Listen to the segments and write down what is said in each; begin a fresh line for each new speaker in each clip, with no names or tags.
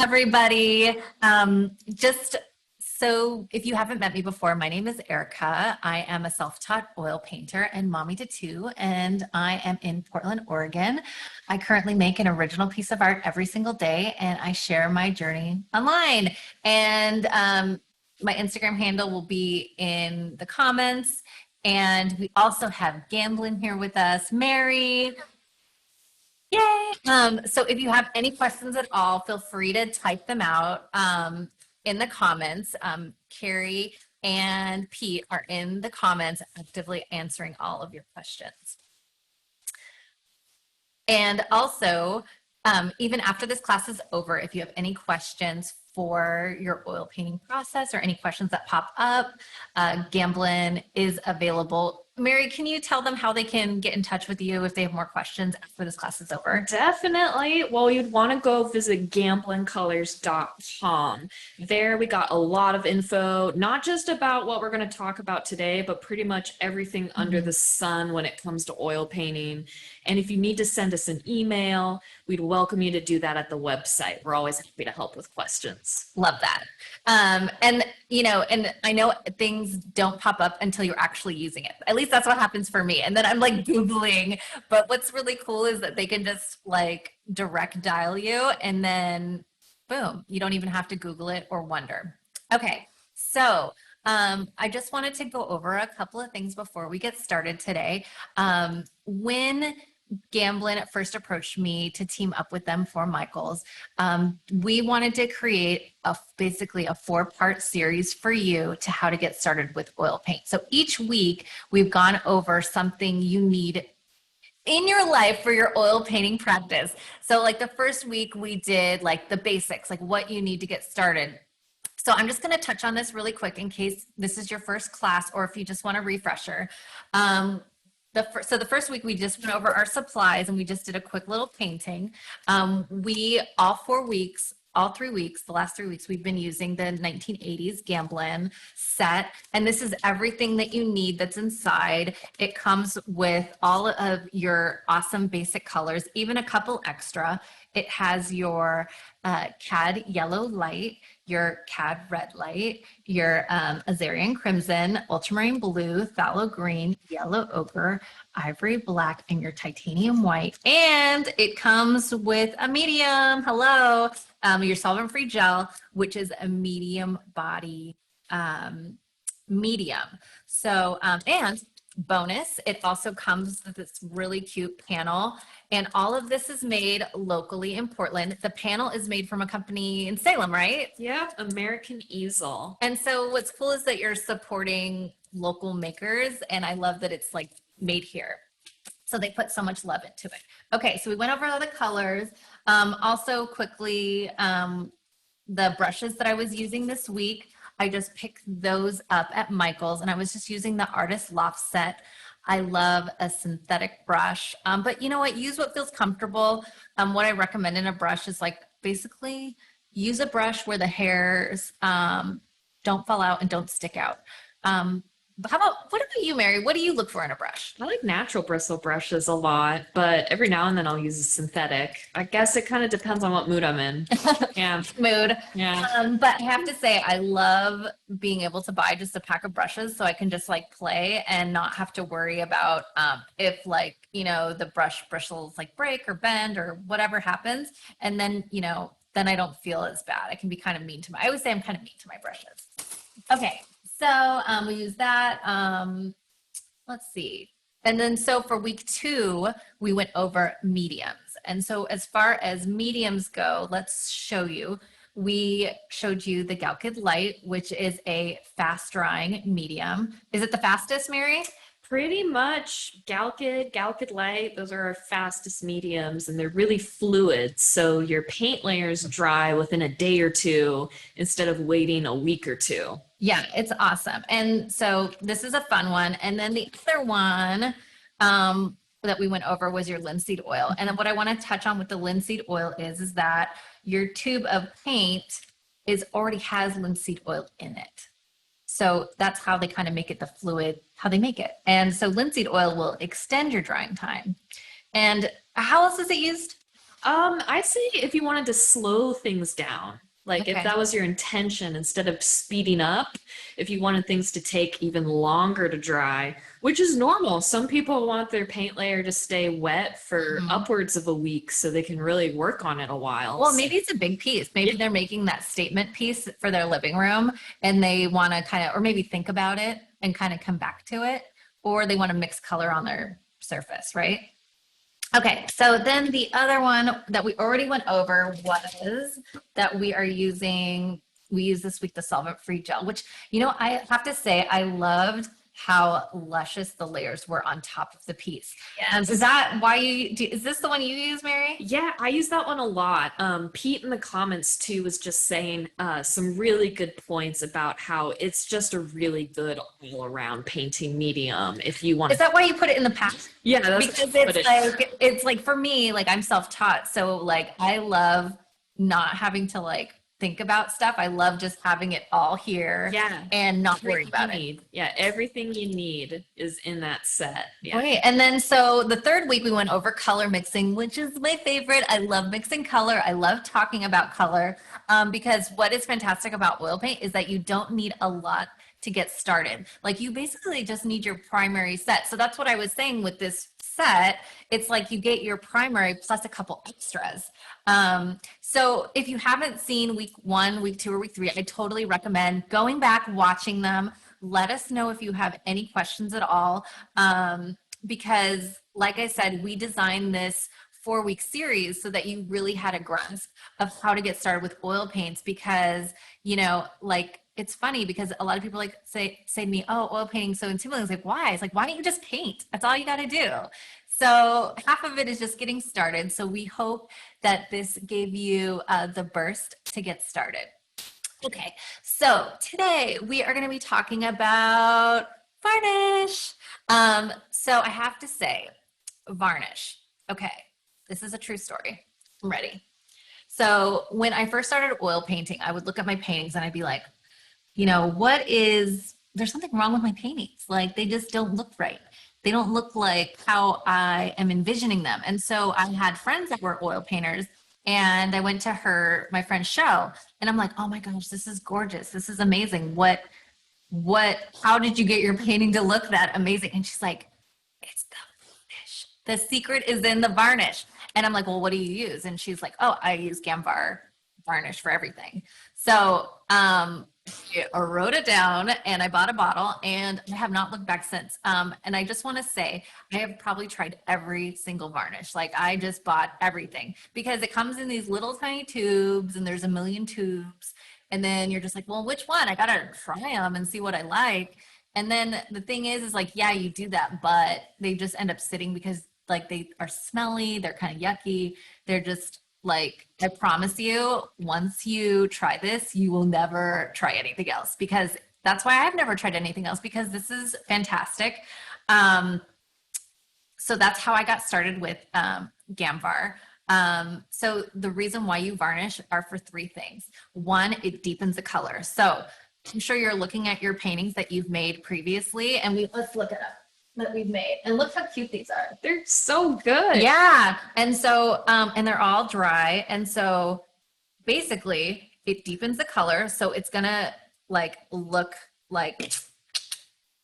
Everybody. Just so if you haven't met me before, my name is Erica. I am a self-taught oil painter and mommy to two, and I am in Portland, Oregon. I currently make an original piece of art every single day, and I share my journey online. And my Instagram handle will be in the comments. And we also have Gamblin here with us. Mary. Yay! So if you have any questions at all, feel free to type them out in the comments. Carrie and Pete are in the comments actively answering all of your questions. And also, even after this class is over, if you have any questions for your oil painting process or any questions that pop up, Gamblin is available. Mary, can you tell them how they can get in touch with you if they have more questions after this class is over?
Definitely. Well, you'd want to go visit gamblincolors.com. There we got a lot of info, not just about what we're going to talk about today, but pretty much everything under the sun when it comes to oil painting. And if you need to send us an email, we'd welcome you to do that at the website. We're always happy to help with questions.
Love that. And I know things don't pop up until you're actually using it. At least that's what happens for me. And then I'm like Googling, but what's really cool is that they can just like direct dial you and then boom, you don't even have to Google it or wonder. Okay. So I just wanted to go over a couple of things before we get started today. When Gamblin first approached me to team up with them for Michael's, we wanted to create basically a 4-part series for you to how to get started with oil paint. So each week we've gone over something you need in your life for your oil painting practice. So like the first week we did like the basics, like what you need to get started. So I'm just going to touch on this really quick in case this is your first class or if you just want a refresher. So the first week we just went over our supplies and we just did a quick little painting. All 4 weeks, all 3 weeks, the last 3 weeks, we've been using the 1980s Gamblin set. And this is everything that you need that's inside. It comes with all of your awesome basic colors, even a couple extra. It has your CAD yellow light, your CAD red light, your Azarian crimson, ultramarine blue, phthalo green, yellow ochre, ivory black, and your titanium white. And it comes with a medium, your Solvent Free Gel, which is a medium body medium. So, and bonus, it also comes with this really cute panel, and all of this is made locally in Portland. The panel is made from a company in Salem, right?
Yeah, American Easel.
And so what's cool is that you're supporting local makers, and I love that it's like made here. So they put so much love into it. Okay, so we went over all the colors. Also quickly, the brushes that I was using this week, I just picked those up at Michael's, and I was just using the Artist Loft set. I love a synthetic brush, but you know what? Use what feels comfortable. What I recommend in a brush is like basically use a brush where the hairs don't fall out and don't stick out. What about you, Mary? What do you look for in a brush?
I like natural bristle brushes a lot, but every now and then I'll use a synthetic. I guess it kind of depends on what mood I'm in. Yeah.
Mood.
Yeah.
But I have to say, I love being able to buy just a pack of brushes so I can just like play and not have to worry about if like, the brush bristles like break or bend or whatever happens. And then, then I don't feel as bad. I can be kind of mean I always say I'm kind of mean to my brushes. Okay. So we use that. Let's see. And then so for week 2, we went over mediums. And so as far as mediums go, let's show you. We showed you the Galkid Light, which is a fast drying medium. Is it the fastest, Mary?
Pretty much Galkid Light, those are our fastest mediums, and they're really fluid. So your paint layers dry within a day or two instead of waiting a week or two.
Yeah, it's awesome. And so this is a fun one. And then the other one that we went over was your linseed oil. And then what I want to touch on with the linseed oil is that your tube of paint already has linseed oil in it. So that's how they kind of make it the fluid, how they make it. And so linseed oil will extend your drying time. And how else is it used?
I'd say if you wanted to slow things down, like if
Okay.
that was your intention, instead of speeding up, if you wanted things to take even longer to dry, which is normal. Some people want their paint layer to stay wet for
Mhm.
upwards of a week so they can really work on it a while.
Well,
So,
maybe it's a big piece.
yeah,
Maybe they're making that statement piece for their living room and they want to kind of, or maybe think about it and kind of come back to it, or they want to mix color on their surface, right? Okay, so then the other one that we already went over was that we are using, we use this week the Solvent Free Gel, which, I have to say, I loved how luscious the layers were on top of the piece. Is
yes.
that why is this the one you use, Mary?
Yeah, I use that one a lot. Pete in the comments too was just saying some really good points about how it's just a really good all-around painting medium. If you want
Is
to,
that why you put it in the pack?
yeah, that's what
Because
I put it.
it's like for me, like I'm self-taught, so like I love not having to like think about stuff. I love just having it all here
Yeah,
and not worry
everything you
about it.
need. Yeah, everything you need is in that set. Yeah.
Great. And then so the third week we went over color mixing, which is my favorite. I love mixing color. I love talking about color because what is fantastic about oil paint is that you don't need a lot to get started. Like you basically just need your primary set. So that's what I was saying with this set. It's like you get your primary plus a couple extras. So if you haven't seen week 1, week 2, or week 3, I totally recommend going back, watching them. Let us know if you have any questions at all. Because like I said, we designed this 4-week series so that you really had a grasp of how to get started with oil paints because, like it's funny because a lot of people like say to me, oh, oil painting so intimidating. It's like, why? It's like, why don't you just paint? That's all you got to do. So half of it is just getting started. So we hope that this gave you the burst to get started. Okay, so today we are going to be talking about varnish. So I have to say, varnish. Okay, this is a true story. I'm ready. So when I first started oil painting, I would look at my paintings and I'd be like, there's something wrong with my paintings. Like they just don't look right. They don't look like how I am envisioning them. And so I had friends that were oil painters and I went to my friend's show and I'm like, oh my gosh, this is gorgeous. This is amazing. How did you get your painting to look that amazing? And she's like, it's the varnish. The secret is in the varnish. And I'm like, well, what do you use? And she's like, oh, I use Gamvar varnish for everything. So I wrote it down and I bought a bottle and I have not looked back since. And I just want to say I have probably tried every single varnish. Like I just bought everything because it comes in these little tiny tubes and there's a million tubes. And then you're just like, well, which one? I gotta try them and see what I like. And then the thing is like, yeah, you do that, but they just end up sitting because like they are smelly, they're kind of yucky. They're just like, I promise you, once you try this, you will never try anything else because that's why I've never tried anything else because this is fantastic. Um, so that's how I got started with Gamvar. So the reason why you varnish are for 3 things. One, it deepens the color. So I'm sure you're looking at your paintings that you've made previously, and let's look it up that we've made. And look how cute these are.
They're so good.
Yeah. And so, and they're all dry. And so basically it deepens the color. So it's gonna like look like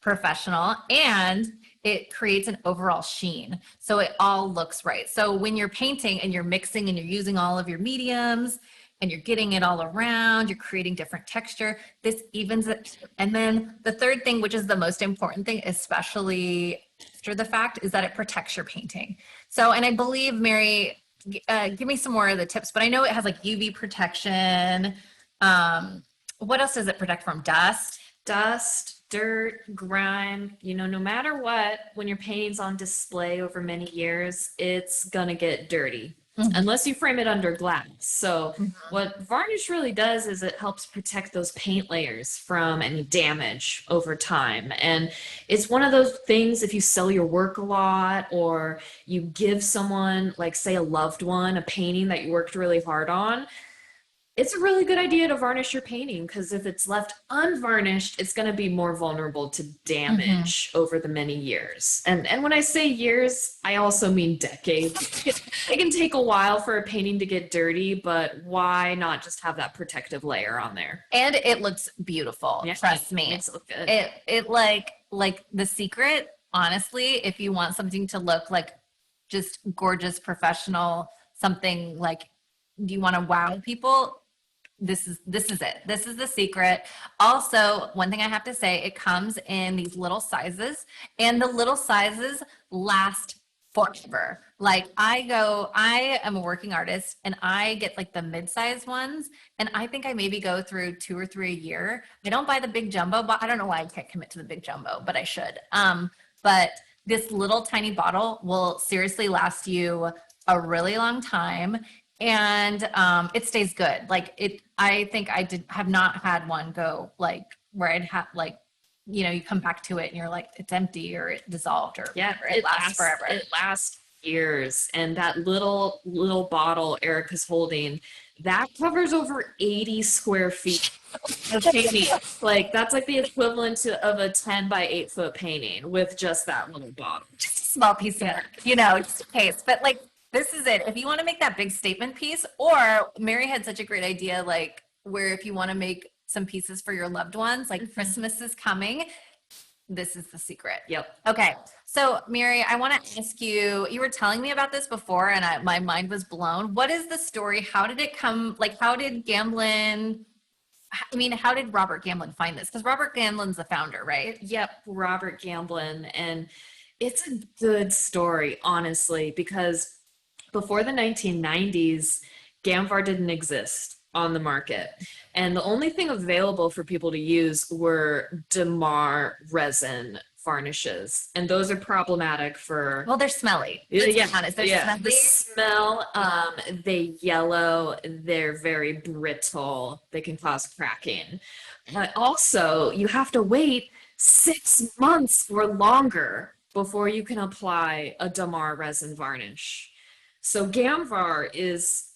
professional and it creates an overall sheen. So it all looks right. So when you're painting and you're mixing and you're using all of your mediums and you're getting it all around, you're creating different texture, this evens it. And then the third thing, which is the most important thing, especially after the fact, is that it protects your painting. So, and I believe Mary, give me some more of the tips, but I know it has like UV protection. What else does it protect from? Dust?
Dust, dirt, grime, no matter what, when your painting's on display over many years, it's gonna get dirty.
Mhm.
Unless you frame it under glass. So
Mhm.
what varnish really does is it helps protect those paint layers from any damage over time. And it's one of those things, if you sell your work a lot or you give someone, like say a loved one, a painting that you worked really hard on, It's a really good idea to varnish your painting because if it's left unvarnished, it's going to be more vulnerable to
Mhm.
damage over the many years. And when I say years, I also mean decades. It can take a while for a painting to get dirty, but why not just have that protective layer on there?
And it looks beautiful.
Yeah,
Trust
it
me.
makes it look good.
It like the secret, honestly, if you want something to look like just gorgeous professional, something like you want to wow people, this is it. This is the secret. Also, one thing I have to say, it comes in these little sizes, and the little sizes last forever. Like I am a working artist, and I get like the mid-size ones, and I think I maybe go through 2 or 3 a year. I don't buy the big jumbo, but I don't know why I can't commit to the big jumbo, but I should. But this little tiny bottle will seriously last you a really long time, and it stays good. Like it, I think I did have not had one go like where I'd have like, you come back to it and you're like it's empty or it dissolved or
Yeah,
whatever. It lasts forever.
it lasts years. And that little bottle Erica's holding, that covers over 80 square feet of painting. Like that's like the equivalent of a 10 by 8 foot painting with just that little bottle.
Just a small piece of work, just in case. But like this is it. If you want to make that big statement piece, or Mary had such a great idea, like where if you want to make some pieces for your loved ones, like Christmas is coming, this is the secret.
Yep.
Okay. So, Mary, I want to ask you, you were telling me about this before and my mind was blown. What is the story? How did it come? Like, how did Gamblin, I mean, how did Robert Gamblin find this? Because Robert Gamblin's the founder, right?
Yep, Robert Gamblin. And it's a good story, honestly, because before the 1990s, Gamvar didn't exist on the market. And the only thing available for people to use were Damar resin varnishes. And those are problematic for
Well, they're smelly.
yeah,
Let's be honest. They're
yeah.
smelly.
The smell, they yellow, they're very brittle, they can cause cracking. But also, you have to wait 6 months or longer before you can apply a Damar resin varnish. So Gamvar is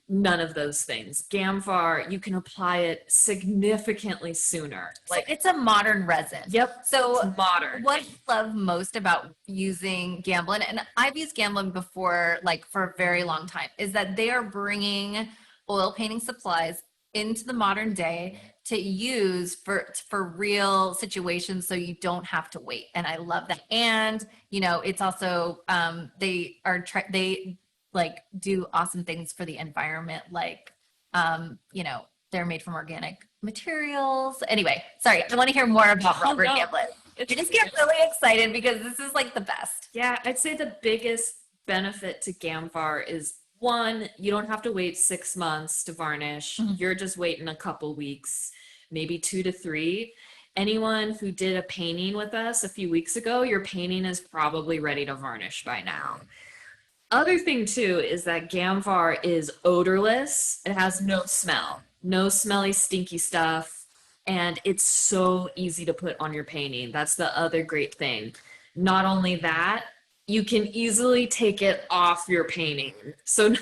none of those things. Gamvar, you can apply it significantly sooner.
So it's a modern resin.
Yep,
So
it's modern.
what I love most about using Gamblin, and I've used Gamblin before, like for a very long time, is that they are bringing oil painting supplies into the modern day to use for real situations, so you don't have to wait. And I love that. And it's also they like do awesome things for the environment, like they're made from organic materials. Anyway, sorry, I want to hear more about Robert Gamblin. I just get really excited because this is like the best.
Yeah, I'd say the biggest benefit to Gamvar is one, you don't have to wait 6 months to varnish. You're just waiting a couple weeks, maybe 2 to 3. Anyone who did a painting with us a few weeks ago, your painting is probably ready to varnish by now. Other thing too is that Gamvar is odorless. It has no smell, no smelly, stinky stuff. And it's so easy to put on your painting. That's the other great thing. Not only that, you can easily take it off your painting. So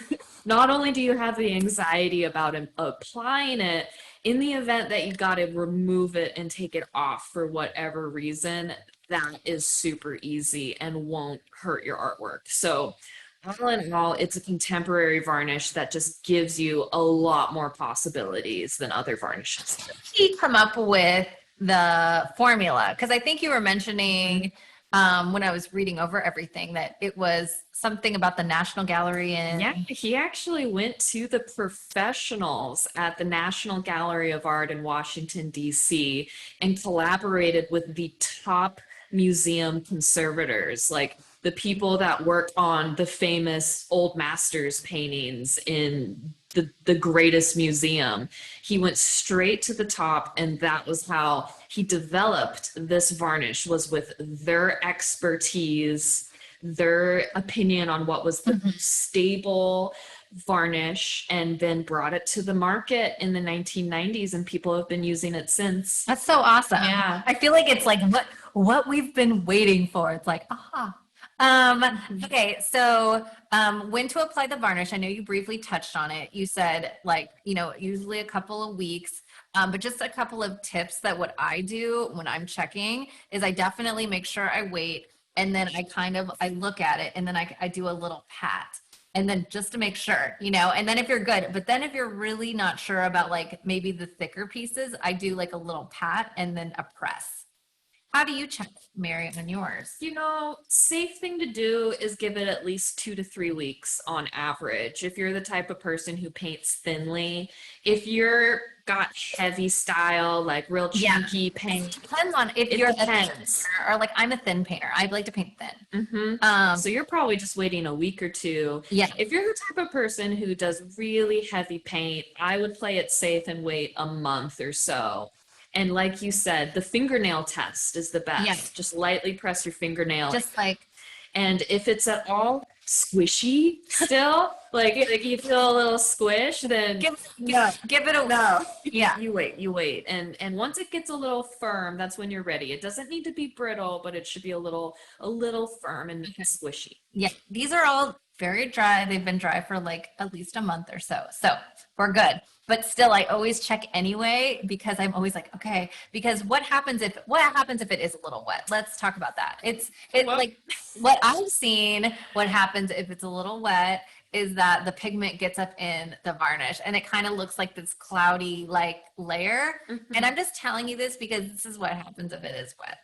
not only do you have the anxiety about applying it, in the event that you got to remove it and take it off for whatever reason, that is super easy and won't hurt your artwork. So all in all, it's a contemporary varnish that just gives you a lot more possibilities than other varnishes.
He come up with the formula, because I think you were mentioning when I was reading over everything that it was something about the National Gallery and
yeah, he actually went to the professionals at the National Gallery of Art in Washington, D.C. and collaborated with the top museum conservators, like the people that worked on the famous old masters paintings in the greatest museum. He went straight to the top, and that was how he developed this varnish, was with their expertise, their opinion on what was the stable varnish, and then brought it to the market in the 1990s, and people have been using it since.
That's so awesome.
Yeah.
I feel like it's like what we've been waiting for. It's like, aha. Okay, so when to apply the varnish? I know you briefly touched on it. You said like, usually a couple of weeks. But just a couple of tips that what I do when I'm checking is I definitely make sure I wait, and then I look at it, and then I do a little pat. And then just to make sure, and then if you're good, but then if you're really not sure about like maybe the thicker pieces, I do like a little pat and then a press. How do you check, Mary, on yours?
Safe thing to do is give it at least 2 to 3 weeks on average. If you're the type of person who paints thinly, if you're got heavy style, like real
Yeah.
chunky paint,
Depends on if
it
you're a
depends.
thinner or like I'm a thin painter. I like to paint thin.
So you're probably just waiting a week or two.
Yeah.
If you're the type of person who does really heavy paint, I would play it safe and wait a month or so. And like you said, the fingernail test is the best.
Yeah.
Just lightly press your fingernail.
Just like,
And if it's at all squishy still, like you feel a little squish, then
give it a no. Yeah.
you wait. And once it gets a little firm, that's when you're ready. It doesn't need to be brittle, but it should be a little firm and squishy.
Yeah. These are all very dry. They've been dry for like at least a month or so. So we're good. But still, I always check anyway because I'm always like, okay, because what happens if it is a little wet? Let's talk about that. Like what I've seen, what happens if it's a little wet is that the pigment gets up in the varnish and it kind of looks like this cloudy like layer. And I'm just telling you this because this is what happens if it is wet.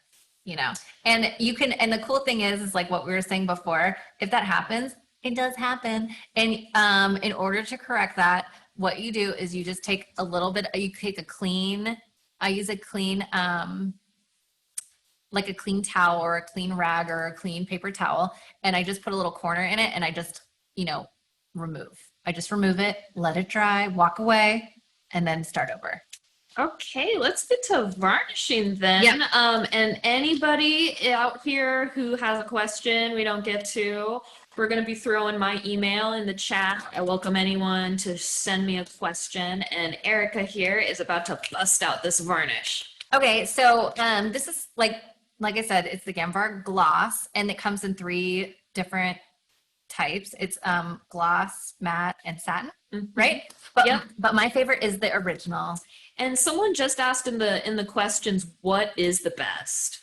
And the cool thing is like what we were saying before, if that happens, it does happen. And in order to correct that, what you do is you just take a little bit, I use a clean, like a clean towel or a clean rag or a clean paper towel. And I just put a little corner in it and I just, remove. I just remove it, let it dry, walk away, and then start over.
Okay, let's get to varnishing then.
Yeah.
And anybody out here who has a question we don't get to, we're going to be throwing my email in the chat. I welcome anyone to send me a question. And Erica here is about to bust out this varnish.
Okay, so this is like I said, it's the Gamvar gloss, and it comes in 3 different types. It's gloss, matte, and satin, right? But my favorite is the original.
And someone just asked in the questions, what is the best?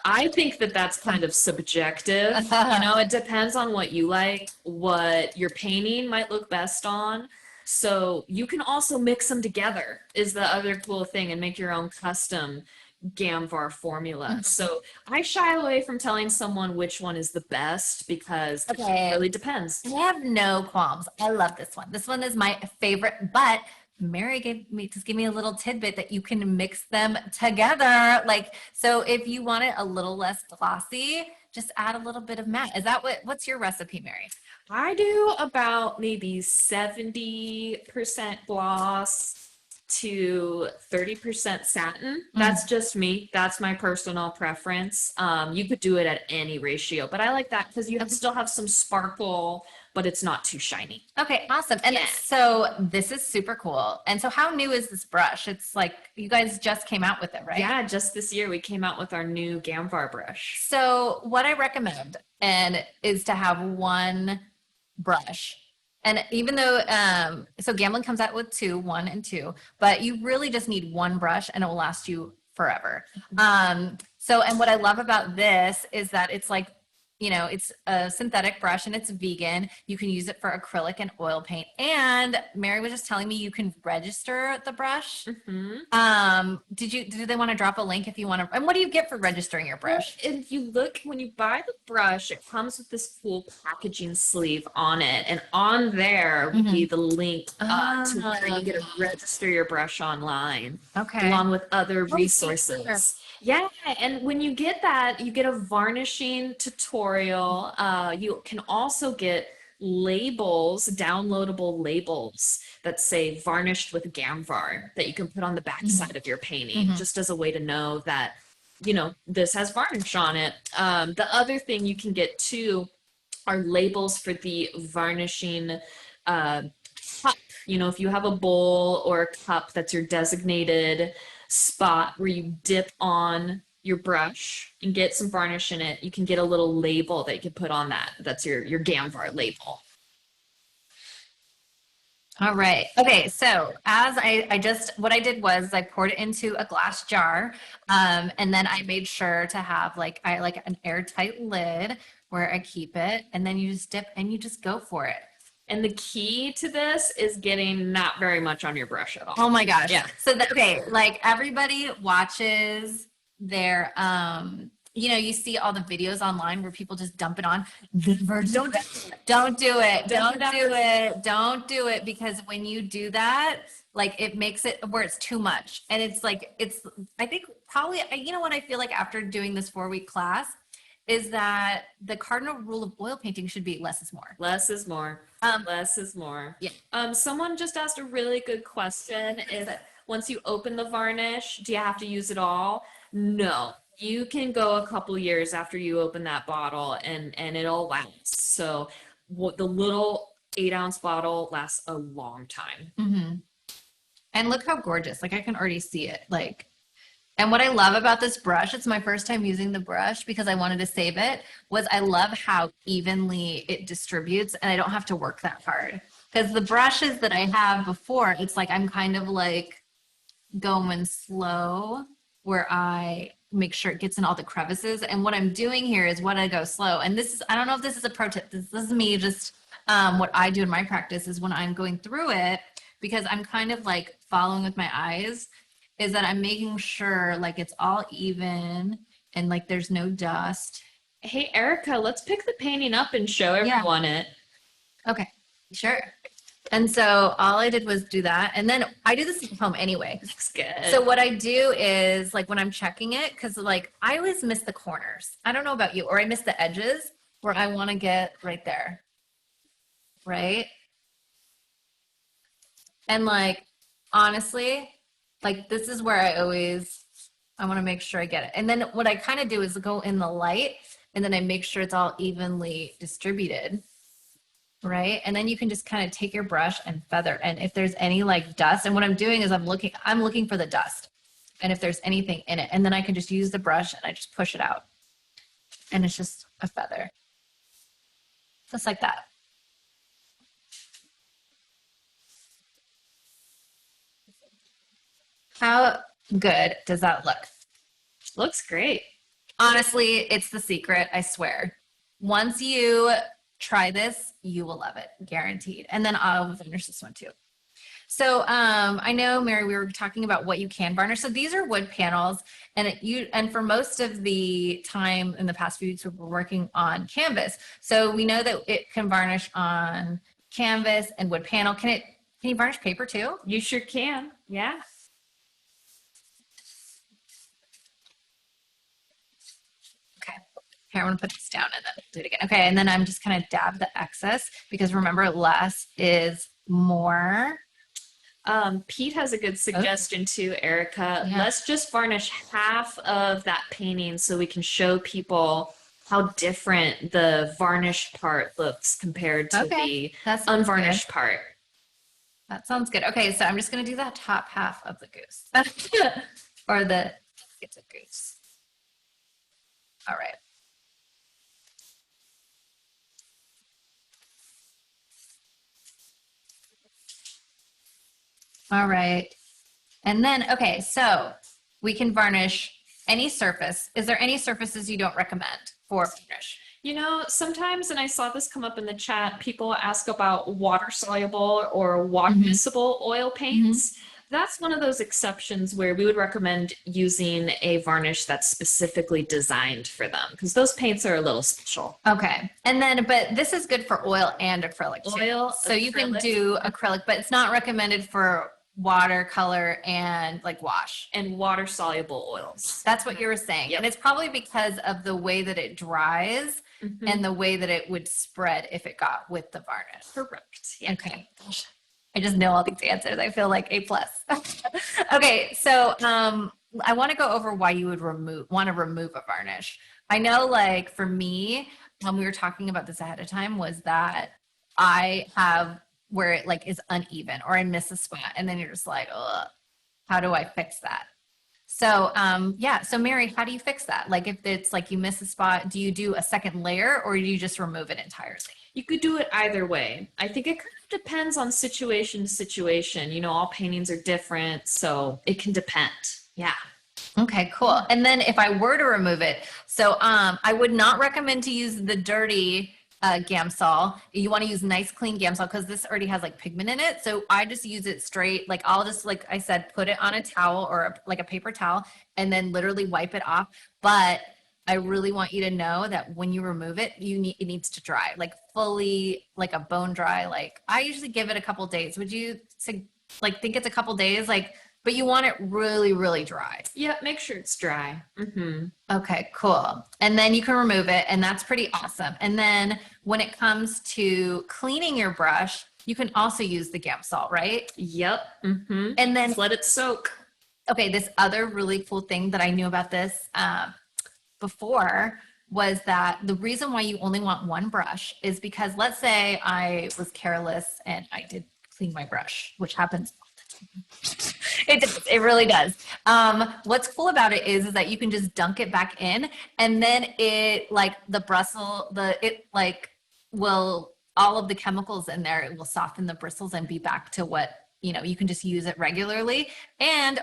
I think that's kind of subjective. It depends on what you like, what your painting might look best on. So you can also mix them together is the other cool thing and make your own custom Gamvar formula. So I shy away from telling someone which one is the best because it really depends.
I have no qualms. I love this one. This one is my favorite, but Mary gave me a little tidbit that you can mix them together. Like, so if you want it a little less glossy, just add a little bit of matte. Is that what's your recipe, Mary?
I do about maybe 70% gloss to 30% satin. That's just me. That's my personal preference. You could do it at any ratio, but I like that because you still have some sparkle, but it's not too shiny.
Okay, awesome. And so this is super cool. And so how new is this brush? It's like you guys just came out with it, right?
Yeah, just this year we came out with our new Gamvar brush.
So what I recommend is to have one brush. And even though, so Gamblin comes out with 2, 1 and 2, but you really just need one brush and it will last you forever. And what I love about this is that it's like, it's a synthetic brush and it's vegan. You can use it for acrylic and oil paint. And Mary was just telling me you can register the brush. Did they want to drop a link if you want to? And what do you get for registering your brush?
Well, if you look, when you buy the brush, it comes with this cool packaging sleeve on it. And on there will be the link to where you get to register your brush online.
Okay.
Along with other resources. Yeah, and when you get that, you get a varnishing tutorial. You can also get labels, downloadable labels that say varnished with Gamvar that you can put on the back side of your painting, just as a way to know that, this has varnish on it. The other thing you can get too are labels for the varnishing cup. If you have a bowl or a cup that's your designated spot where you dip on your brush and get some varnish in it, you can get a little label that you can put on that. That's your Gamvar label.
All right. Okay. So as I just, what I did was I poured it into a glass jar. And then I made sure to have I like an airtight lid where I keep it. And then you just dip and you just go for it.
And the key to this is getting not very much on your brush at all.
Oh my gosh.
Yeah.
So okay, like everybody watches their you see all the videos online where people just dump it on. Never don't do it. Don't do it. Don't do it because when you do that, like it makes it where it's too much. And it's I think probably what I feel like after doing this 4-week class is that the cardinal rule of oil painting should be less is more.
Less is more. Less is more.
Yeah.
Someone just asked a really good question. Is once you open the varnish, do you have to use it all? No. You can go a couple years after you open that bottle and it'll last. So the little 8-ounce bottle lasts a long time.
Mm-hmm. And look how gorgeous. Like I can already see it. And what I love about this brush, it's my first time using the brush because I wanted to save it, was I love how evenly it distributes and I don't have to work that hard. Because the brushes that I have before, it's like I'm kind of like going slow where I make sure it gets in all the crevices. And what I'm doing here is when I go slow. And this is, I don't know if this is a pro tip. This is me just what I do in my practice is when I'm going through it, because I'm kind of like following with my eyes, is that I'm making sure like it's all even and like there's no dust.
Hey, Erica, let's pick the painting up and show everyone it.
Okay, sure. And so all I did was do that. And then I do this at home anyway.
Looks good.
So what I do is like when I'm checking it, because like I always miss the corners. I don't know about you, or I miss the edges where I want to get right there. Right? And like, honestly, like this is where I want to make sure I get it. And then what I kind of do is go in the light and then I make sure it's all evenly distributed. Right. And then you can just kind of take your brush and feather. And if there's any like dust, and what I'm doing is I'm looking for the dust. And if there's anything in it, and then I can just use the brush and I just push it out. And it's just a feather. Just like that. How good does that look?
Looks great.
Honestly, it's the secret, I swear. Once you try this, you will love it, guaranteed. And then I'll finish this one too. So I know, Mary, we were talking about what you can varnish. So these are wood panels, and for most of the time in the past few weeks, we're working on canvas. So we know that it can varnish on canvas and wood panel. Can you varnish paper too?
You sure can. Yeah.
Here, I'm going to put this down and then do it again. Okay, and then I'm just going to dab the excess because remember, less is more.
Pete has a good suggestion too, Erica.
Yeah.
Let's just varnish half of that painting so we can show people how different the varnished part looks compared to the unvarnished part.
That sounds good. Okay, so I'm just going to do the top half of the goose. Or it's a goose. All right. All right. And then, okay, so we can varnish any surface. Is there any surfaces you don't recommend for varnish?
You know, sometimes, and I saw this come up in the chat, people ask about water soluble or water miscible oil paints. That's one of those exceptions where we would recommend using a varnish that's specifically designed for them because those paints are a little special.
Okay. And then, but this is good for oil and acrylic too.
Oil,
so you can do acrylic, but it's not recommended for watercolor and like wash.
And water soluble oils.
That's what you were saying.
Yep.
And it's probably because of the way that it dries and the way that it would spread if it got with the varnish.
Correct. Yeah.
Okay. Gosh, I just know all these answers. I feel like A+. Okay, so I want to go over why you would want to remove a varnish. I know, like for me, when we were talking about this ahead of time, was that I have where it like is uneven or I miss a spot, and then you're just like, ugh, how do I fix that? So, yeah. So Mary, how do you fix that? Like if it's like you miss a spot, do you do a second layer or do you just remove it entirely?
You could do it either way. I think it kind of depends on situation to situation. You know, all paintings are different, so it can depend. Yeah.
Okay, cool. And then if I were to remove it, so I would not recommend to use the dirty Gamsol. You want to use nice clean Gamsol because this already has like pigment in it. So I just use it straight. Like I'll just, like I said, put it on a towel or like a paper towel and then literally wipe it off. But I really want you to know that when you remove it, it needs to dry, like fully, like a bone dry. Like I usually give it a couple days. Would you say, like think it's a couple days? Like, but you want it really, really dry.
Yeah, make sure it's dry.
Okay, cool. And then you can remove it, and that's pretty awesome. And then when it comes to cleaning your brush, you can also use the Gamsol, right?
Yep.
And then,
Just let it soak.
okay, this other really cool thing that I knew about this before was that the reason why you only want one brush is because let's say I was careless and I did clean my brush, which happens it really does. What's cool about it is that you can just dunk it back in and then it like the bristle, it like will, all of the chemicals in there, it will soften the bristles and be back to what, you can just use it regularly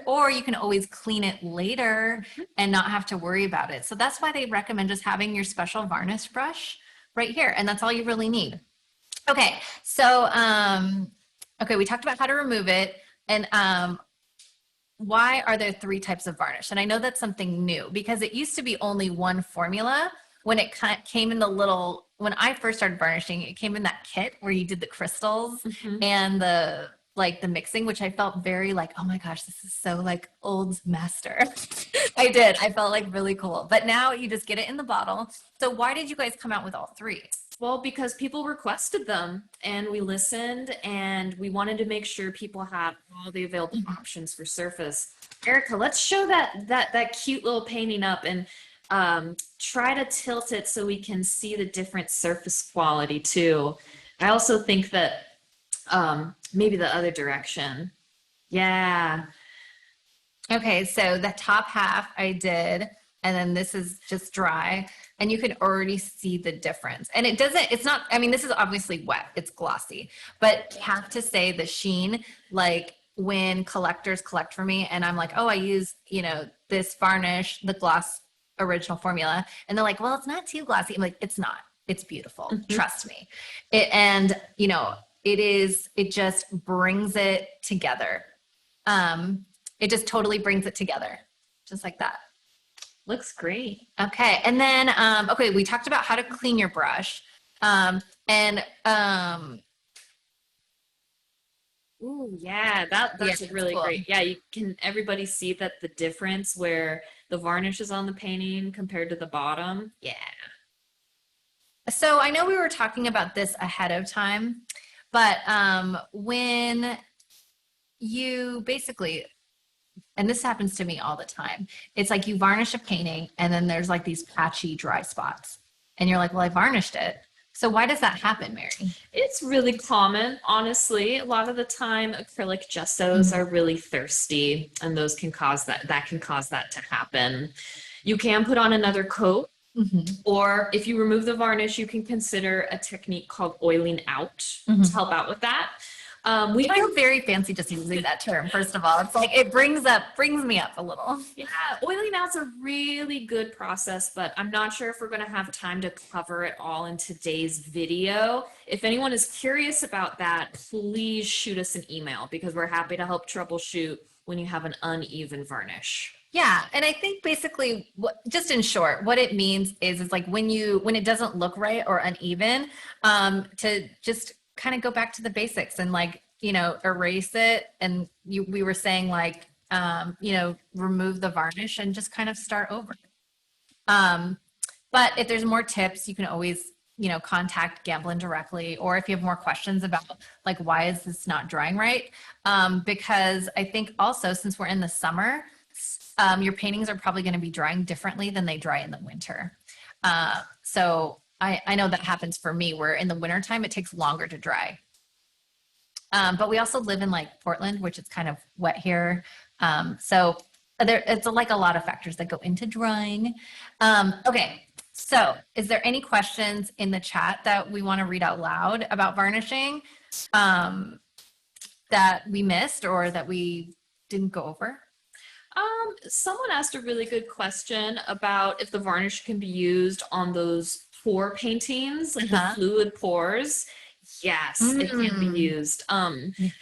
or you can always clean it later and not have to worry about it. So that's why they recommend just having your special varnish brush right here. And that's all you really need. Okay. So, okay, we talked about how to remove it. And why are there 3 types of varnish? And I know that's something new because it used to be only one formula when it came in the little, when I first started varnishing, it came in that kit where you did the crystals and the mixing, which I felt very like, oh my gosh, this is so like old master. I felt like really cool. But now you just get it in the bottle. So why did you guys come out with all 3?
Well, because people requested them and we listened and we wanted to make sure people had all the available options for surface. Erica, let's show that cute little painting up and try to tilt it so we can see the different surface quality too. I also think that maybe the other direction. Yeah.
Okay, so the top half I did, and then this is just dry, and you can already see the difference. And it's not, I mean, this is obviously wet, it's glossy, but I have to say the sheen, like when collectors collect for me and I'm like, oh, I use, this varnish, the gloss original formula, and they're like, well, it's not too glossy. I'm like, it's not, it's beautiful. Trust me. It just brings it together. It just totally brings it together, just like that.
Looks great.
Okay, and then okay, we talked about how to clean your brush,
Ooh, yeah, that's really
cool.
great. Yeah, everybody see that the difference where the varnish is on the painting compared to the bottom.
Yeah. So I know we were talking about this ahead of time, but when you basically, and this happens to me all the time, it's like you varnish a painting and then there's like these patchy dry spots and you're like, well, I varnished it. So why does that happen, Mary?
It's really common, honestly. A lot of the time acrylic gessos are really thirsty and those can cause that can cause that to happen. You can put on another coat. Or if you remove the varnish, you can consider a technique called oiling out to help out with that.
We feel very fancy just using that term. First of all, it's like it brings me up a little.
Yeah, oiling out's a really good process, but I'm not sure if we're going to have time to cover it all in today's video. If anyone is curious about that, please shoot us an email because we're happy to help troubleshoot when you have an uneven varnish.
Yeah, and I think basically, just in short, what it means is like when it doesn't look right or uneven, to just kind of go back to the basics and like, erase it. And we were saying like, remove the varnish and just kind of start over. But if there's more tips, you can always, contact Gamblin directly, or if you have more questions about like, why is this not drying right? Because I think also since we're in the summer, your paintings are probably going to be drying differently than they dry in the winter. So I know that happens for me where in the wintertime, it takes longer to dry. But we also live in like Portland, which is kind of wet here. So it's like a lot of factors that go into drying. Okay. So is there any questions in the chat that we want to read out loud about varnishing that we missed or that we didn't go over?
Someone asked a really good question about if the varnish can be used on those pour paintings, like the fluid pours. Yes, it can be used.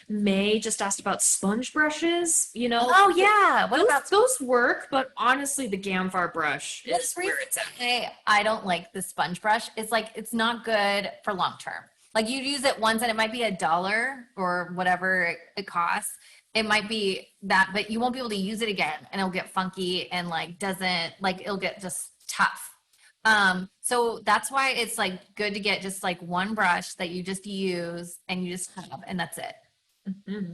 May just asked about sponge brushes. You know,
oh yeah, what about
those work? But honestly, the Gamvar brush is where it's at.
I don't like the sponge brush. It's like it's not good for long term. Like you use it once and it might be $1 or whatever it costs. It might be that, but you won't be able to use it again and it'll get funky and like doesn't like it'll get just tough. So that's why it's like good to get just like one brush that you just use and you just have and that's it.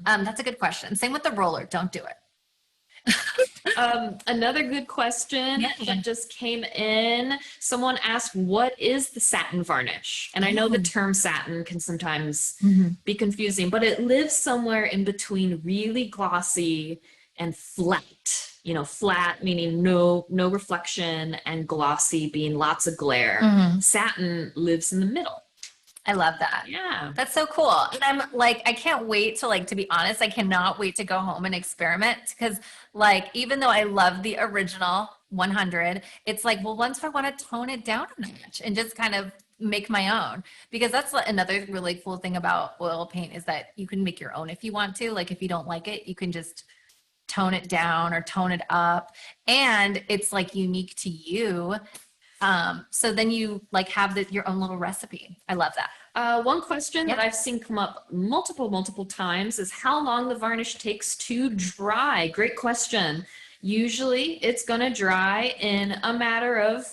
That's a good question. Same with the roller. Don't do it.
Another good question that just came in. Someone asked, what is the satin varnish? And I know the term satin can sometimes be confusing, but it lives somewhere in between really glossy and flat. You know, flat meaning no reflection and glossy being lots of glare. Satin lives in the middle.
I love that.
Yeah.
That's so cool. And I'm like, I can't wait to be honest, I cannot wait to go home and experiment because like, even though I love the original 100, it's like, well, once I want to tone it down a notch and just kind of make my own, because that's another really cool thing about oil paint is that you can make your own if you want to. Like if you don't like it, you can just tone it down or tone it up. And it's like unique to you. So then you like have your own little recipe. I love that.
One question that I've seen come up multiple times is how long the varnish takes to dry. Great question. Usually it's going to dry in a matter of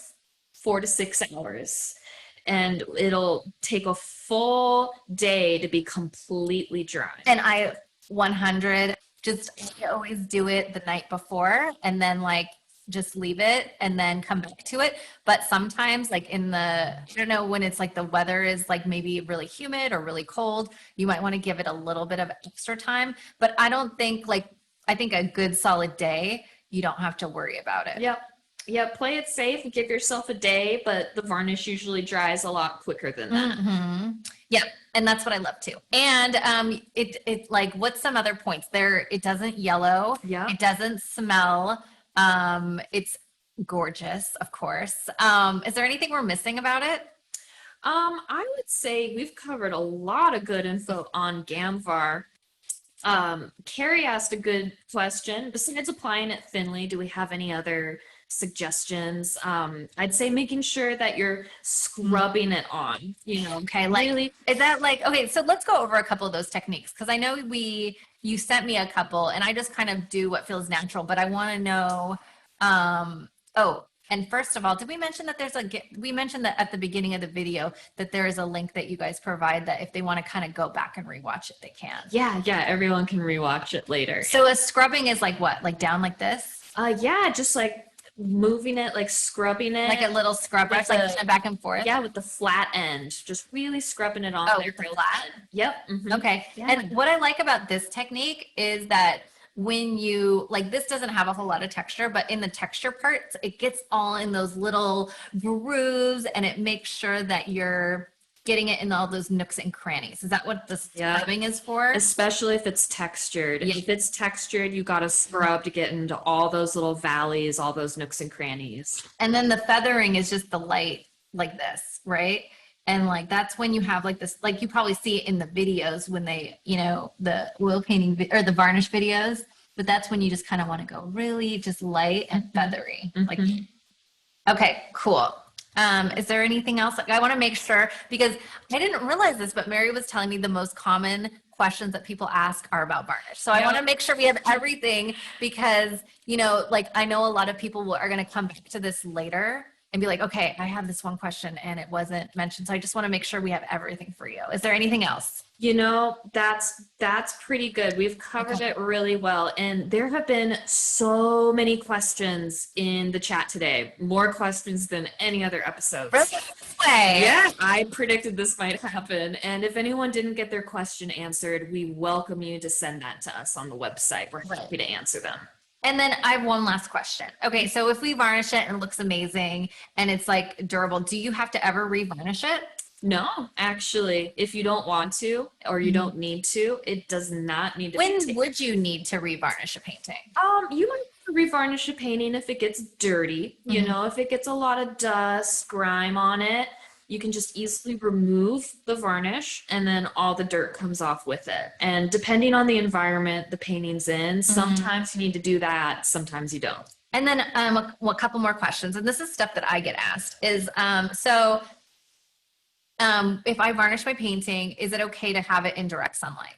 4 to 6 hours. And it'll take a full day to be completely dry.
And I 100 I always do it the night before and then like just leave it and then come back to it. But sometimes like I don't know, when it's like the weather is like maybe really humid or really cold, you might want to give it a little bit of extra time. But I don't think I think a good solid day, you don't have to worry about it.
Yep. Play it safe and give yourself a day, but the varnish usually dries a lot quicker than that.
Yeah. And that's what I love too. And it like, what's some other points there? It doesn't yellow.
Yeah.
It doesn't smell. It's gorgeous, of course. Is there anything we're missing about it?
I would say we've covered a lot of good info on Gamvar. Carrie asked a good question. Besides applying it thinly, do we have any other suggestions? I'd say making sure that you're scrubbing it on, you know.
Okay, like really, is that like, okay, so let's go over a couple of those techniques because I know you sent me a couple and I just kind of do what feels natural, but I want to know, and first of all, did we mention that we mentioned that at the beginning of the video that there is a link that you guys provide that if they want to kind of go back and rewatch it, they can.
Yeah, everyone can rewatch it later.
So a scrubbing is like what? Like down like this?
Yeah, just like moving it, like scrubbing it.
Like a little scrub brush, like back and forth?
Yeah, with the flat end. Just really scrubbing it on there.
Oh, flat?
Yep.
Okay. Yeah. And what I like about this technique is that when you, like this doesn't have a whole lot of texture, but in the texture parts, it gets all in those little grooves and it makes sure that you're getting it in all those nooks and crannies. Is that what the scrubbing is for?
Especially if it's textured. If it's textured, you got to scrub to get into all those little valleys, all those nooks and crannies.
And then the feathering is just the light like this, right? And like, that's when you have like this, like you probably see it in the videos when they, you know, the oil painting or the varnish videos, but that's when you just kind of want to go really just light and feathery. Like, okay, cool. Is there anything else? Like, I want to make sure, because I didn't realize this, but Mary was telling me the most common questions that people ask are about varnish. So I want to make sure we have everything because, you know, like I know a lot of people are going to come back to this later and be like, okay, I have this one question and it wasn't mentioned. So I just want to make sure we have everything for you. Is there anything else?
You know, that's pretty good. We've covered it really well. And there have been so many questions in the chat today, more questions than any other episodes. Yeah, I predicted this might happen. And if anyone didn't get their question answered, we welcome you to send that to us on the website. We're happy to answer them.
And then I have one last question. Okay, so if we varnish it and it looks amazing and it's like durable, do you have to ever re-varnish it?
No, actually, if you don't want to or you
Mhm.
don't need to, it does not need to be
When
taken.
would you need to re-varnish a painting?
You might revarnish a painting if it gets dirty. You
Mhm.
know, if it gets a lot of dust, grime on it, you can just easily remove the varnish and then all the dirt comes off with it. And depending on the environment the painting's in,
Mhm.
sometimes you need to do that, sometimes you don't.
And then a couple more questions, and this is stuff that I get asked is if I varnish my painting, is it okay to have it in direct sunlight?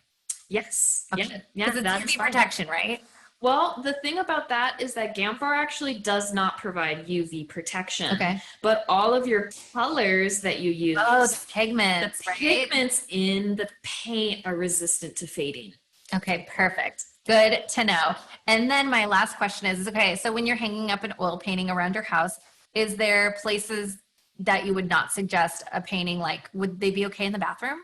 Yes. Yeah.
Okay.
Yeah,
Because it's
that's
UV
fine.
protection, right?
Well, the thing about that is that Gamvar actually does not provide UV protection,
Okay.
but all of your colors that you use,
Oh, the
the
pigments, right?
pigments in the paint are resistant to fading.
Okay, perfect. Good to know. And then my last question is okay, so when you're hanging up an oil painting around your house, is there places that you would not suggest a painting like would they be okay in the bathroom?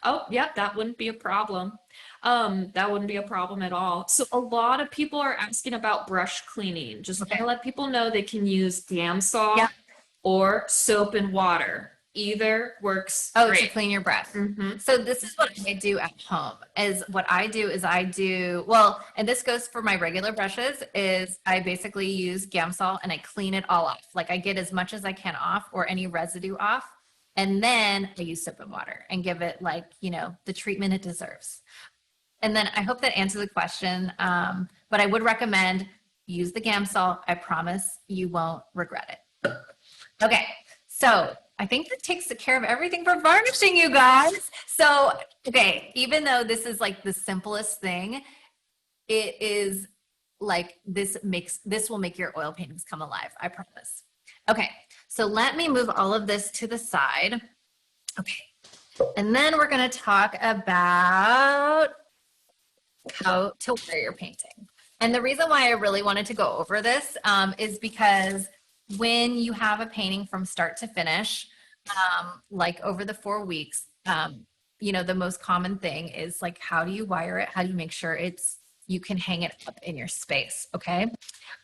Oh, yep, that wouldn't be a problem. That wouldn't be a problem at all. So a lot of people are asking about brush cleaning. Just want
Okay.
to let people know they can use Gamsol
Yeah.
or soap and water. Either works
Oh, to
great.
clean your breath.
Hmm.
So this is what I do at home. Is what I do is I do well, and this goes for my regular brushes. Is I basically use Gamsol and I clean it all off. Like I get as much as I can off or any residue off, and then I use soap and water and give it like the treatment it deserves. And then I hope that answers the question. But I would recommend use the Gamsol. I promise you won't regret it. Okay, so I think that takes care of everything for varnishing, you guys. So, okay, even though this is like the simplest thing, it is like this will make your oil paintings come alive. I promise. Okay, so let me move all of this to the side. Okay, and then we're going to talk about how to wear your painting. And the reason why I really wanted to go over this is because when you have a painting from start to finish, like over the 4 weeks, the most common thing is like, how do you wire it? How do you make sure you can hang it up in your space? Okay.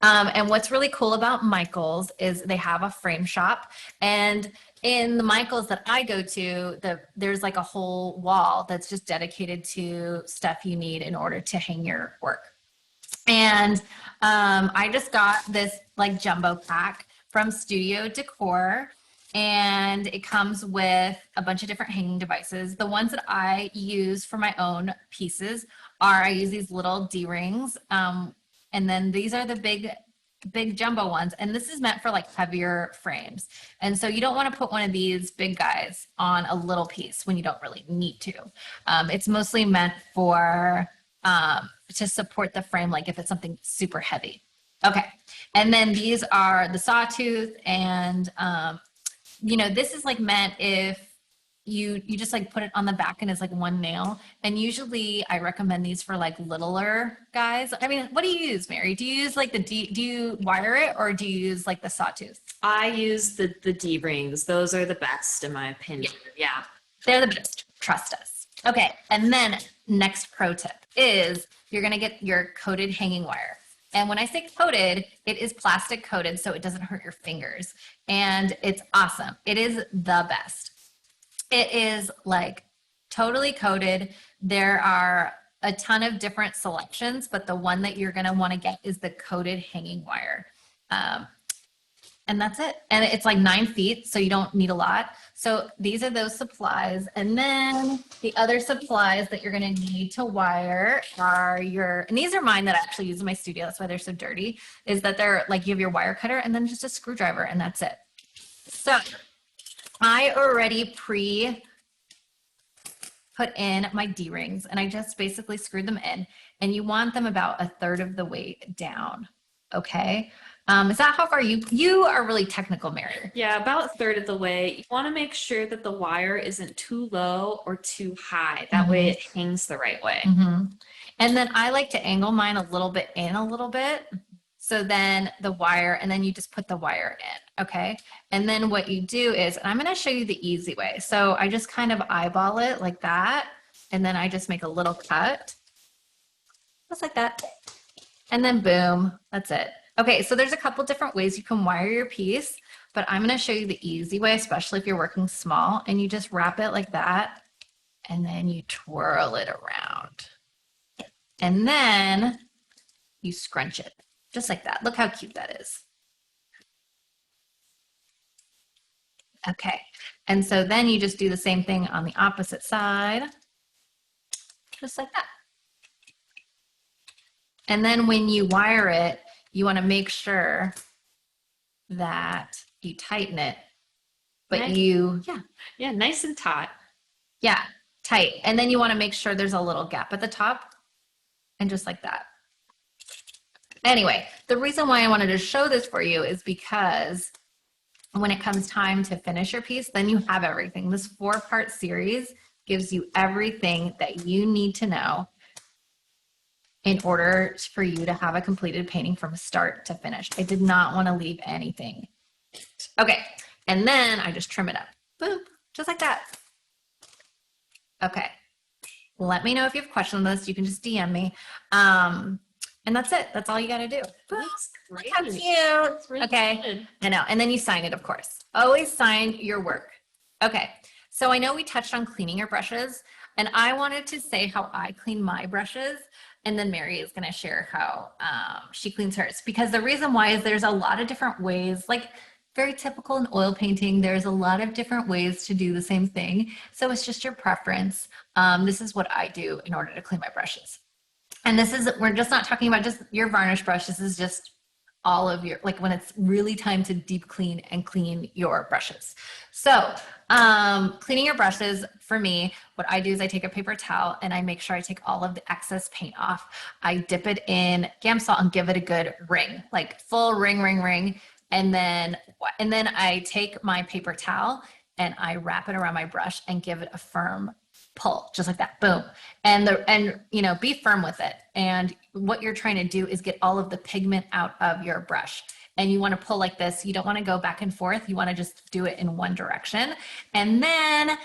And what's really cool about Michael's is they have a frame shop, and in the Michael's that I go to, there's like a whole wall that's just dedicated to stuff you need in order to hang your work. And I just got this like jumbo pack from Studio Decor, and it comes with a bunch of different hanging devices. The ones that I use for my own pieces I use these little D-rings, and then these are the big jumbo ones, and this is meant for like heavier frames. And so you don't want to put one of these big guys on a little piece when you don't really need to. It's mostly meant for to support the frame, like if it's something super heavy. Okay, and then these are the sawtooth, and this is like meant if you just like put it on the back and it's like one nail. And usually I recommend these for like littler guys. I mean, what do you use, Mary? Do you use like do you wire it, or do you use like the sawtooth?
I use the D rings. Those are the best in my opinion. Yeah.
They're the best. Trust us. Okay. And then next pro tip is you're going to get your coated hanging wire. And when I say coated, it is plastic coated so it doesn't hurt your fingers. And it's awesome. It is the best. It is like totally coated. There are a ton of different selections, but the one that you're going to want to get is the coated hanging wire. And that's it. And it's like 9 feet, so you don't need a lot. So these are those supplies. And then the other supplies that you're going to need to wire are and these are mine that I actually use in my studio. That's why they're so dirty, is that they're like, you have your wire cutter and then just a screwdriver, and that's it. So I already put in my D-rings, and I just basically screwed them in, and you want them about 1/3 of the way down. Okay. Is that how far you are really technical, Mary?
Yeah, about 1/3 of the way. You want to make sure that the wire isn't too low or too high. That way it hangs the right way.
And then I like to angle mine a little bit in a little bit. So then the wire, and then you just put the wire in, okay? And then what you do is, and I'm gonna show you the easy way. So I just kind of eyeball it like that, and then I just make a little cut, just like that. And then boom, that's it. Okay, so there's a couple different ways you can wire your piece, but I'm gonna show you the easy way, especially if you're working small, and you just wrap it like that, and then you twirl it around. And then you scrunch it, just like that. Look how cute that is. Okay, and so then you just do the same thing on the opposite side, just like that. And then when you wire it, you want to make sure that you tighten it, but
Nice.
you,
Yeah, nice and taut.
yeah, tight. And then you want to make sure there's a little gap at the top, and just like that. Anyway, the reason why I wanted to show this for you is because when it comes time to finish your piece, then you have everything. This 4-part series gives you everything that you need to know in order for you to have a completed painting from start to finish. I did not want to leave anything. Okay, and then I just trim it up. Boom, just like that. Okay, let me know if you have questions on this. You can just DM me. And that's it. That's all you got to do.
That's
Look
great.
how cute.
Really
Okay,
good.
I know. And then you sign it, of course. Always sign your work. Okay, so I know we touched on cleaning your brushes, and I wanted to say how I clean my brushes, and then Mary is going to share how she cleans hers. Because the reason why is there's a lot of different ways, like very typical in oil painting, there's a lot of different ways to do the same thing. So it's just your preference. This is what I do in order to clean my brushes. And this is, we're just not talking about just your varnish brush. This is just all of your, like when it's really time to deep clean and clean your brushes. So cleaning your brushes, for me, what I do is I take a paper towel and I make sure I take all of the excess paint off. I dip it in Gamsol and give it a good wring, like full ring, ring, ring. And then I take my paper towel and I wrap it around my brush and give it a firm pull, just like that. Boom. And you know, be firm with it. And what you're trying to do is get all of the pigment out of your brush. And you want to pull like this. You don't want to go back and forth. You want to just do it in one direction. And then,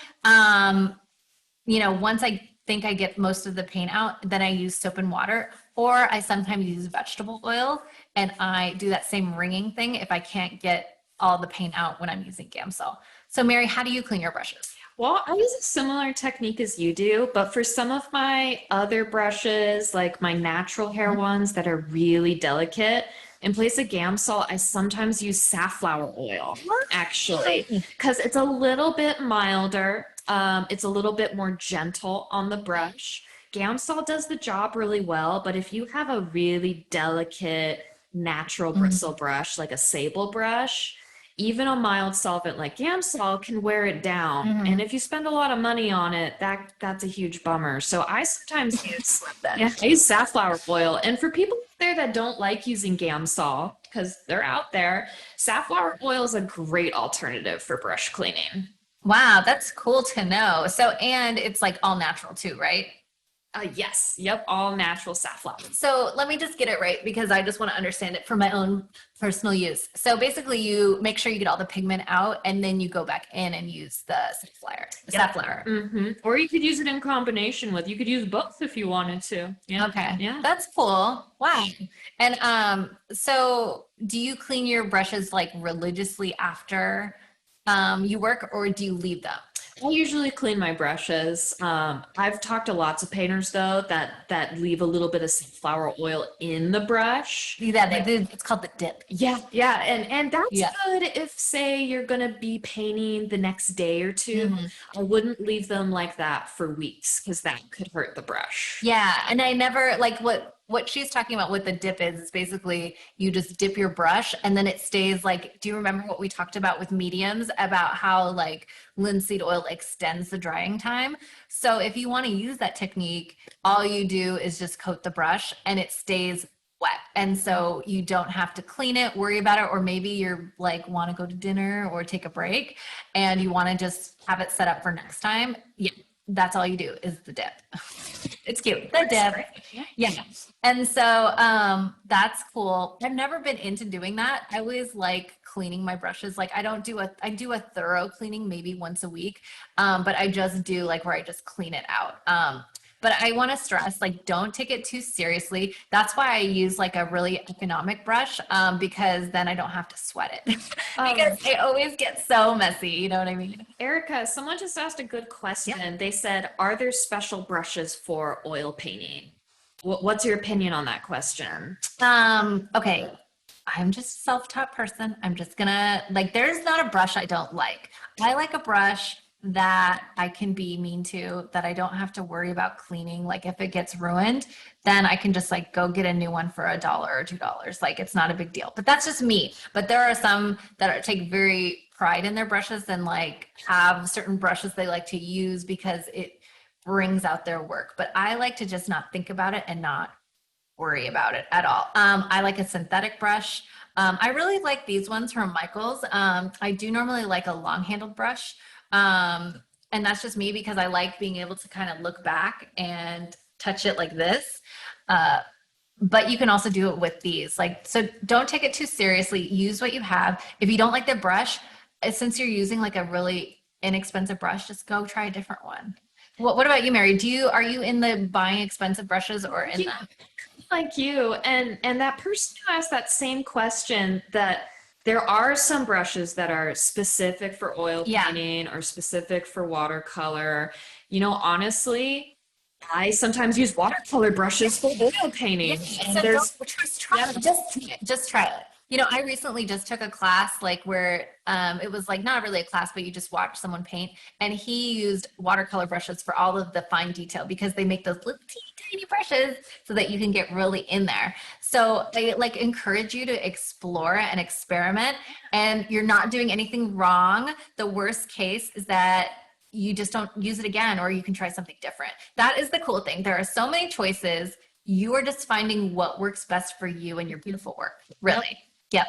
you know, once I think I get most of the paint out, then I use soap and water, or I sometimes use vegetable oil, and I do that same ringing thing if I can't get all the paint out when I'm using Gamsol. So Mary, how do you clean your brushes?
Well, I use a similar technique as you do, but for some of my other brushes, like my natural hair ones that are really delicate, in place of Gamsol, I sometimes use safflower oil, actually, because it's a little bit milder. It's a little bit more gentle on the brush. Gamsol does the job really well, but if you have a really delicate natural bristle brush, like a sable brush, even a mild solvent like Gamsol can wear it down. And if you spend a lot of money on it, that's a huge bummer. So I sometimes use I use safflower oil. And for people out there that don't like using Gamsol, because they're out there, safflower oil is a great alternative for brush cleaning.
Wow, that's cool to know. So, and it's like all natural too, right?
Yes, yep, all natural safflower.
So let me just get it right because I just want to understand it for my own personal use. So basically you make sure you get all the pigment out and then you go back in and use the safflower.
Or you could use it in combination with, you could use both if you wanted to. Yeah.
Okay.
Yeah.
That's cool. Wow. And so do you clean your brushes like religiously after you work, or do you leave them?
I usually clean my brushes. I've talked to lots of painters though that leave a little bit of safflower oil in the brush.
Yeah, they do. It's called the dip.
Yeah, yeah, and that's good if say you're gonna be painting the next day or two. I wouldn't leave them like that for weeks because that could hurt the brush.
Yeah, and I never like what she's talking about with the dip is basically you just dip your brush and then it stays like, do you remember what we talked about with mediums about how like linseed oil extends the drying time? So if you want to use that technique, all you do is just coat the brush and it stays wet. And so you don't have to clean it, worry about it, or maybe you're like want to go to dinner or take a break and you want to just have it set up for next time. Yeah, that's all you do is the dip. It's cute. The dip. Yeah. And so that's cool. I've never been into doing that. I always like cleaning my brushes. Like I do a thorough cleaning maybe once a week. But I just do like where I just clean it out. But I want to stress, like, don't take it too seriously. That's why I use like a really economic brush, because then I don't have to sweat it because it always gets so messy. You know what I mean?
Erica, someone just asked a good question. They said, are there special brushes for oil painting? What's your opinion on that question?
Okay. I'm just a self-taught person. I'm just gonna like, there's not a brush I don't like. I like a brush that I can be mean to, that I don't have to worry about cleaning. Like if it gets ruined, then I can just like go get a new one for $1 or $2. Like it's not a big deal. But that's just me. But there are some that take very pride in their brushes and like have certain brushes they like to use because it brings out their work. But I like to just not think about it and not worry about it at all. I like a synthetic brush. I really like these ones from Michaels. I do normally like a long handled brush. And that's just me because I like being able to kind of look back and touch it like this. But you can also do it with these. Like, so don't take it too seriously. Use what you have. If you don't like the brush, since you're using like a really inexpensive brush, just go try a different one. What about you, Mary? Are you in the buying expensive brushes or in the
Like you, and that person who asked that same question, that there are some brushes that are specific for oil painting or specific for watercolor. You know, honestly, I sometimes use watercolor brushes for oil painting. And
so
there's
just try it. Just try it. You know, I recently just took a class like where it was like not really a class, but you just watch someone paint, and he used watercolor brushes for all of the fine detail because they make those little teeny tiny brushes so that you can get really in there. So I like encourage you to explore and experiment, and you're not doing anything wrong. The worst case is that you just don't use it again, or you can try something different. That is the cool thing. There are so many choices. You are just finding what works best for you and your beautiful work, really. Yep.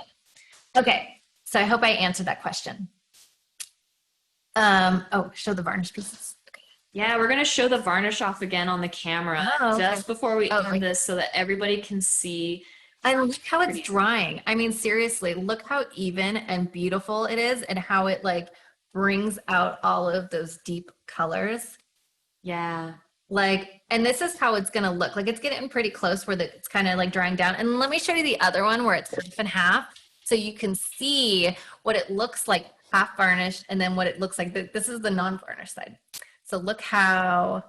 Okay. So I hope I answered that question. Oh, show the varnish pieces. Okay.
Yeah, we're gonna show the varnish off again on the camera just before we end this so that everybody can see.
And look how it's drying. I mean, seriously, look how even and beautiful it is and how it like brings out all of those deep colors.
Yeah.
Like, and this is how it's gonna look. Like it's getting pretty close where it's kind of like drying down. And let me show you the other one where it's half and half, so you can see what it looks like half varnished, and then what it looks like. This is the non-varnished side. So look how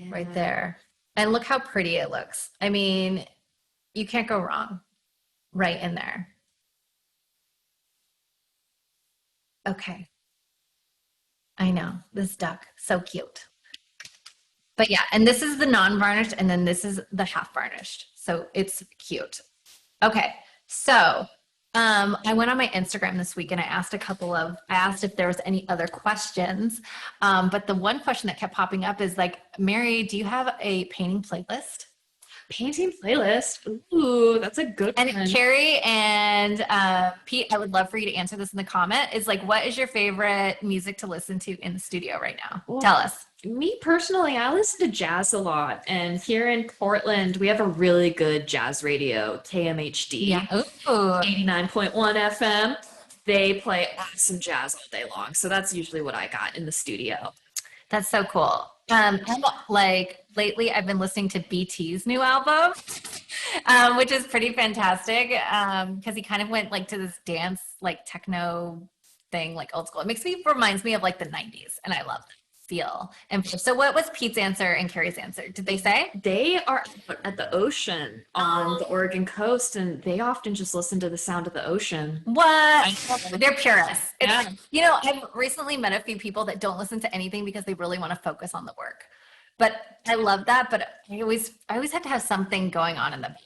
right there, and look how pretty it looks. I mean, you can't go wrong right in there. Okay. I know, this duck, so cute. But yeah, and this is the non-varnished, and then this is the half varnished. So it's cute. Okay, so I went on my Instagram this week and I asked I asked if there was any other questions. But the one question that kept popping up is like, Mary, do you have a painting playlist?
Painting playlist. Ooh, that's a good one.
And Carrie and Pete, I would love for you to answer this in the comment. Is like, what is your favorite music to listen to in the studio right now? Well, tell us.
Me personally, I listen to jazz a lot. And here in Portland, we have a really good jazz radio, KMHD.
Yeah. Ooh.
89.1 FM. They play awesome jazz all day long. So that's usually what I got in the studio.
That's so cool. Like lately I've been listening to BT's new album, which is pretty fantastic. Because he kind of went like to this dance, like techno thing, like old school. Reminds me of like the 90s, and I love it. Feel. And so what was Pete's answer and Carrie's answer? Did they say?
They are at the ocean on the Oregon coast, and they often just listen to the sound of the ocean.
What? They're purists. You know, I've recently met a few people that don't listen to anything because they really want to focus on the work. But I love that, but I always had to have something going on in the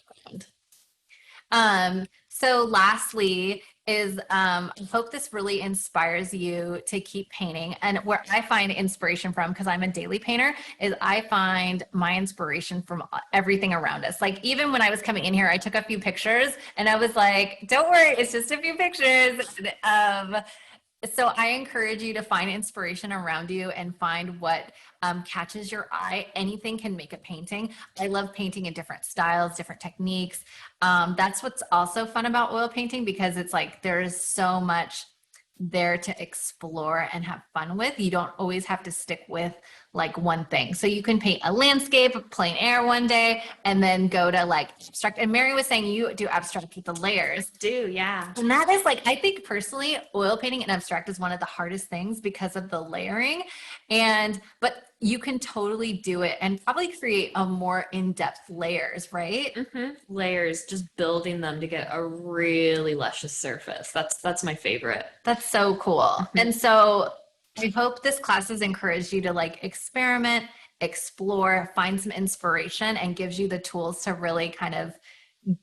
background. So lastly is I hope this really inspires you to keep painting. And where I find inspiration from, because I'm a daily painter, is I find my inspiration from everything around us. Like even when I was coming in here, I took a few pictures and I was like, don't worry, it's just a few pictures. So I encourage you to find inspiration around you and find what catches your eye. Anything can make a painting. I love painting in different styles, different techniques. That's what's also fun about oil painting, because it's like there's so much there to explore and have fun with. You don't always have to stick with like one thing. So you can paint a landscape, plein air one day, and then go to like abstract. And Mary was saying you do abstract with the layers.
Do, yeah.
And that is like, I think personally, oil painting and abstract is one of the hardest things because of the layering. But you can totally do it and probably create a more in-depth layers, right?
Layers, just building them to get a really luscious surface. That's my favorite.
That's so cool. And so I hope this class has encouraged you to like experiment, explore, find some inspiration, and gives you the tools to really kind of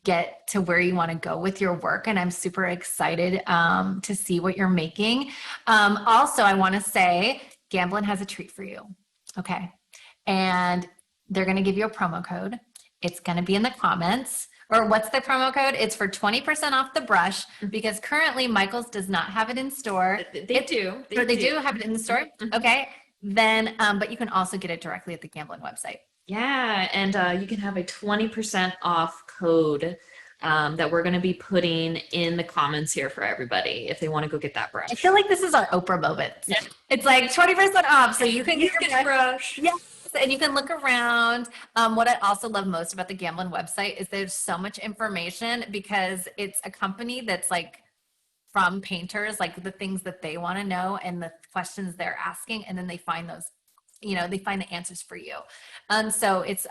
get to where you want to go with your work. And I'm super excited to see what you're making. Also, I want to say Gamblin has a treat for you. Okay. And they're going to give you a promo code. It's going to be in the comments. Or what's the promo code? It's for 20% off the brush because currently Michael's does not have it in store.
They do.
They do have it in the store. Okay. Then, but you can also get it directly at the Gamblin website.
Yeah, and you can have a 20% off code that we're going to be putting in the comments here for everybody if they want to go get that brush.
I feel like this is our Oprah moment. Yeah. It's like 20% off, so you can get your
brush.
Yes, and you can look around. What I also love most about the Gamblin website is there's so much information because it's a company that's like from painters, like the things that they want to know and the questions they're asking, and then they find those, they find the answers for you. And so it's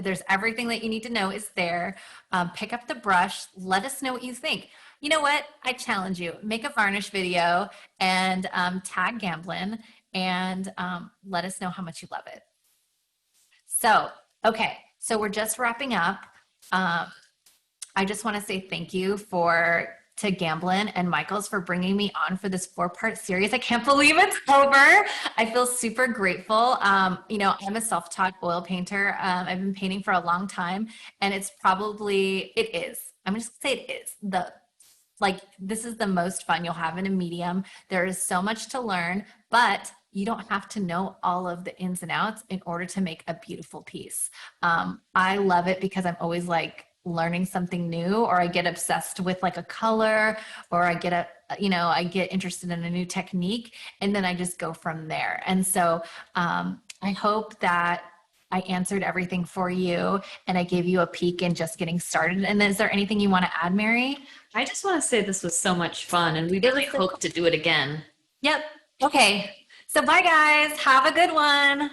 there's everything that you need to know is there. Pick up the brush. Let us know what you think. You know what? I challenge you. Make a varnish video and tag Gamblin and let us know how much you love it. So, okay. So we're just wrapping up. I just want to say thank you to Gamblin and Michaels for bringing me on for this 4-part series. I can't believe it's over. I feel super grateful. I'm a self-taught oil painter. I've been painting for a long time, and I'm just gonna say it is. This is the most fun you'll have in a medium. There is so much to learn, but you don't have to know all of the ins and outs in order to make a beautiful piece. I love it because I'm always like learning something new, or I get obsessed with like a color, or I get interested in a new technique, and then I just go from there. And so I hope that I answered everything for you and I gave you a peek in just getting started. And is there anything you want to add, Mary?
I just want to say this was so much fun, and we really hope to do it again.
Yep. Okay. So bye guys. Have a good one.